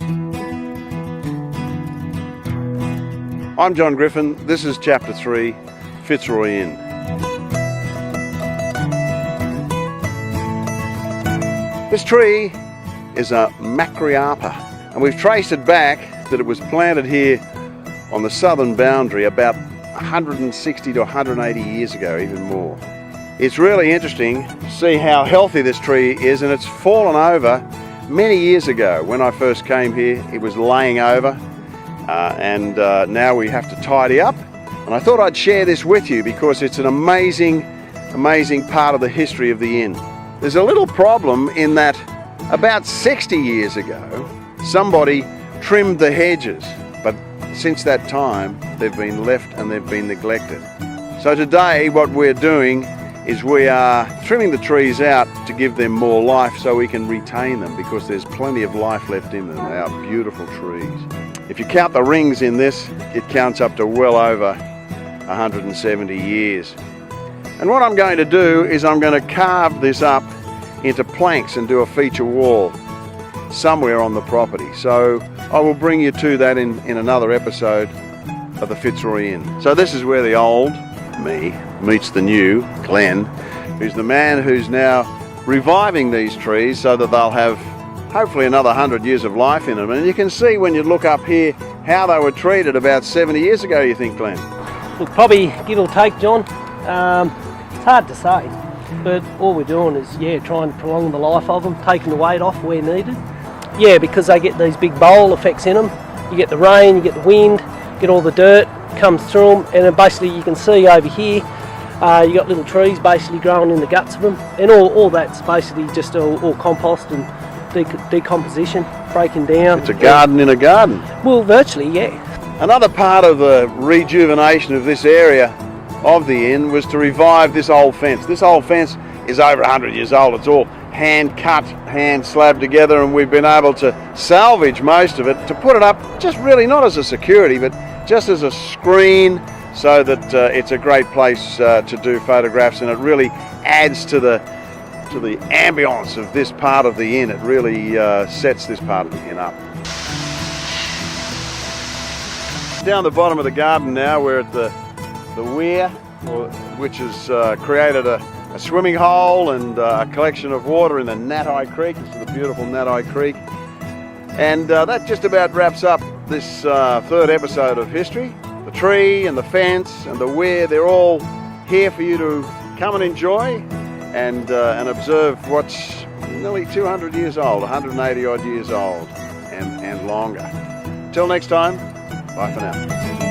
I'm John Griffin. This is Chapter 3, Fitzroy Inn. This tree is a Macroiapa, and we've traced it back that it was planted here on the southern boundary about 160 to 180 years ago, even more. It's really interesting to see how healthy this tree is, and it's fallen over many years ago. When I first came here, it was laying over, and now we have to tidy up. And I thought I'd share this with you because it's an amazing part of the history of the inn. There's a little problem in that about 60 years ago, somebody trimmed the hedges, but since that time, they've been left and they've been neglected. So today, what we're doing is we are trimming the trees out to give them more life so we can retain them, because there's plenty of life left in them. They are beautiful trees. If you count the rings in this, it counts up to well over 170 years. And what I'm going to do is I'm going to carve this up into planks and do a feature wall somewhere on the property. So I will bring you to that in another episode of the Fitzroy Inn. So this is where the old me meets the new Glenn, who's the man who's now reviving these trees so that they'll have hopefully another 100 years of life in them. And you can see when you look up here how they were treated about 70 years ago, you think, Glenn? Look, probably give or take, John. It's hard to say, but all we're doing is, trying to prolong the life of them, taking the weight off where needed. Yeah, because they get these big bowl effects in them. You get the rain, you get the wind, get all the dirt comes through them, and then basically you can see over here, you got little trees basically growing in the guts of them, and all that's basically just all compost and decomposition, breaking down. It's a garden in a garden. Well, virtually, yeah. Another part of the rejuvenation of this area of the inn was to revive this old fence. This old fence is over 100 years old. It's all hand cut, hand slabbed together, and we've been able to salvage most of it to put it up just really not as a security, but just as a screen, so that it's a great place to do photographs, and it really adds to the ambience of this part of the inn. It really sets this part of the inn up. Down the bottom of the garden now, we're at the weir, which has created a swimming hole and a collection of water in the Nat-Eye Creek. This is the beautiful Nat-Eye Creek. And that just about wraps up this third episode of history. The tree and the fence and the weir, they're all here for you to come and enjoy and observe what's nearly 200 years old, 180 odd years old and longer. Till next time, bye for now.